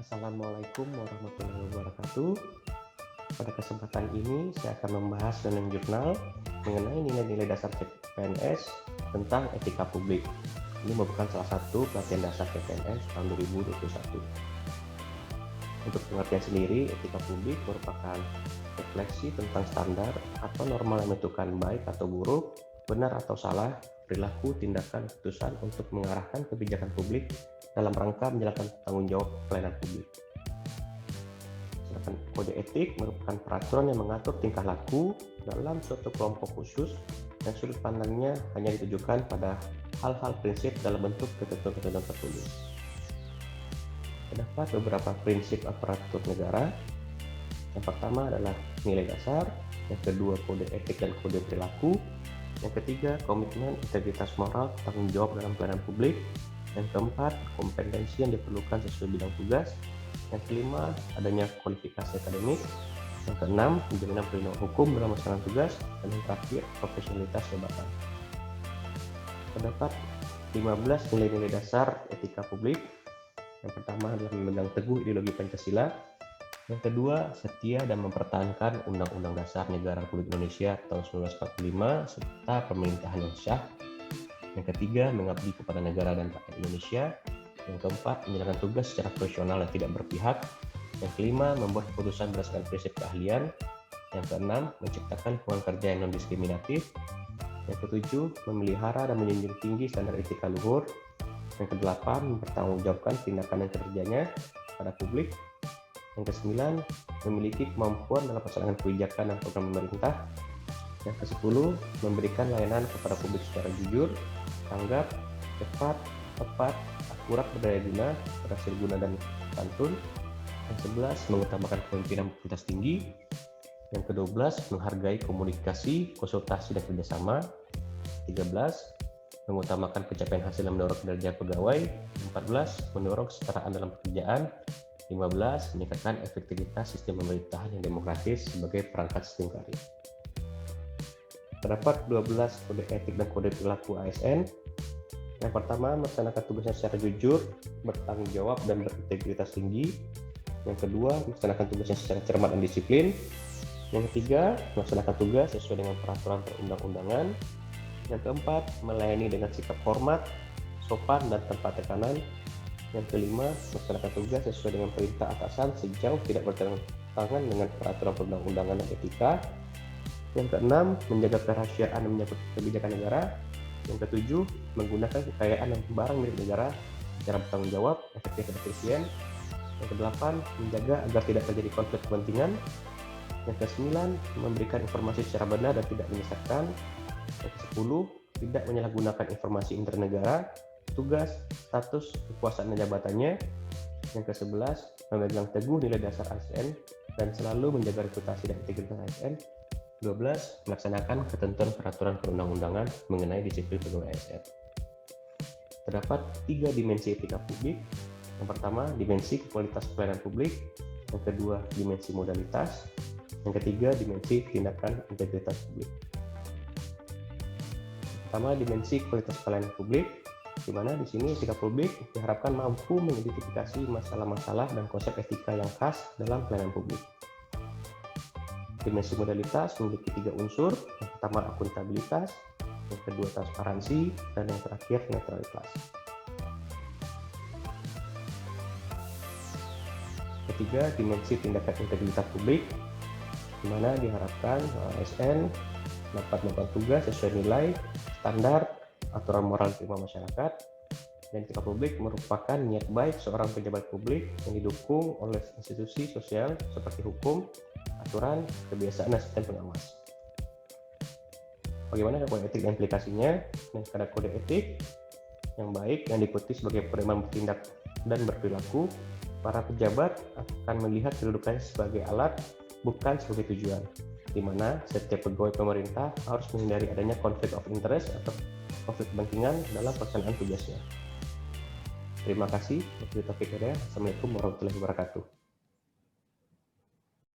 Assalamualaikum warahmatullahi wabarakatuh. Pada kesempatan ini saya akan membahas tentang jurnal mengenai nilai-nilai dasar CPNS tentang etika publik. Ini merupakan salah satu pelatihan dasar CPNS tahun 2021. Untuk pengertian sendiri, etika publik merupakan refleksi tentang standar atau norma yang menentukan baik atau buruk, benar atau salah, perilaku, tindakan, keputusan untuk mengarahkan kebijakan publik dalam rangka menjalankan tanggung jawab pelayanan publik. Sedangkan kode etik merupakan peraturan yang mengatur tingkah laku dalam suatu kelompok khusus dan sudut pandangnya hanya ditujukan pada hal-hal prinsip dalam bentuk ketentuan-ketentuan tertulis. Terdapat beberapa prinsip aparatur negara. Yang pertama adalah nilai dasar, yang kedua kode etik dan kode perilaku, yang ketiga komitmen integritas moral tanggung jawab dalam pelayanan publik, yang keempat kompetensi yang diperlukan sesuai bidang tugas, yang kelima adanya kualifikasi akademik, yang keenam jaminan perlindungan hukum dalam melaksanakan tugas, dan yang terakhir profesionalitas jabatan. Terdapat 15 nilai-nilai dasar etika publik. Yang pertama adalah memegang teguh ideologi Pancasila. Yang kedua, setia dan mempertahankan Undang-Undang Dasar Negara Republik Indonesia tahun 1945 serta pemerintahan yang sah. Yang ketiga, mengabdi kepada negara dan rakyat Indonesia. Yang keempat, menjalankan tugas secara profesional dan tidak berpihak. Yang kelima, membuat keputusan berdasarkan prinsip keahlian. Yang keenam, menciptakan lingkungan kerja yang non-diskriminatif. Yang ketujuh, memelihara dan menjunjung tinggi standar etika luhur. Yang kedelapan, mempertanggungjawabkan tindakan dan kerjanya pada publik. Yang kesembilan, memiliki kemampuan dalam pelaksanaan kebijakan dan program pemerintah. Yang ke-10, memberikan layanan kepada publik secara jujur, tanggap, cepat, tepat, akurat, berdaya guna, berhasil guna dan santun. Yang 11, mengutamakan kepemimpinan kualitas tinggi. Yang ke-12, menghargai komunikasi, konsultasi dan kerjasama. 13, mengutamakan pencapaian hasil dan mendorong kinerja pegawai. 14, mendorong kesetaraan dalam pekerjaan. 15, meningkatkan efektivitas sistem pemerintahan yang demokratis sebagai perangkat sistem karir. Terdapat 12 kode etik dan kode perilaku ASN. Yang pertama, melaksanakan tugasnya secara jujur, bertanggung jawab, dan berintegritas tinggi. Yang kedua, melaksanakan tugasnya secara cermat dan disiplin. Yang ketiga, melaksanakan tugas sesuai dengan peraturan perundang-undangan. Yang keempat, melayani dengan sikap hormat, sopan, dan tanpa tekanan. Yang kelima, melaksanakan tugas sesuai dengan perintah atasan sejauh tidak bertentangan dengan peraturan perundang-undangan dan etika. Yang keenam, menjaga kerahasiaan dan menyangkut kebijakan negara. Yang ketujuh, menggunakan kekayaan dan barang milik negara secara bertanggung jawab, efektif dan efisien. Yang kedelapan, menjaga agar tidak terjadi konflik kepentingan. Yang kesembilan, memberikan informasi secara benar dan tidak menyesatkan. Yang ke-10, tidak menyalahgunakan informasi internegara, tugas, status, kekuasaan dan jabatannya. Yang ke-11, memegang teguh nilai dasar ASN dan selalu menjaga reputasi dan integritas ASN. 12, melaksanakan ketentuan peraturan perundang-undangan mengenai disiplin pegawai ASN. Terdapat 3 dimensi etika publik. Yang pertama, dimensi kualitas pelayanan publik. Yang kedua, dimensi modalitas. Yang ketiga, dimensi tindakan integritas publik. Pertama, dimensi kualitas pelayanan publik, di mana di sini etika publik diharapkan mampu mengidentifikasi masalah-masalah dan konsep etika yang khas dalam pelayanan publik. Dimensi modalitas memiliki 3 unsur. Yang pertama, akuntabilitas, yang kedua, transparansi, dan yang terakhir, netralitas. Ketiga, dimensi tindakan integritas publik, di mana diharapkan ASN dapat melakukan tugas sesuai nilai, standar, aturan moral diterima masyarakat. Dan etika publik merupakan niat baik seorang pejabat publik yang didukung oleh institusi sosial seperti hukum, aturan, kebiasaan, dan sistem pengawas. Bagaimana kode etik dan implikasinya? Dan pada kode etik yang baik yang diikuti sebagai pedoman bertindak dan berperilaku, para pejabat akan melihat kedudukannya sebagai alat, bukan sebagai tujuan, di mana setiap pegawai pemerintah harus menghindari adanya konflik of interest atau konflik kepentingan dalam pelaksanaan tugasnya. Terima kasih. Assalamualaikum warahmatullahi wabarakatuh.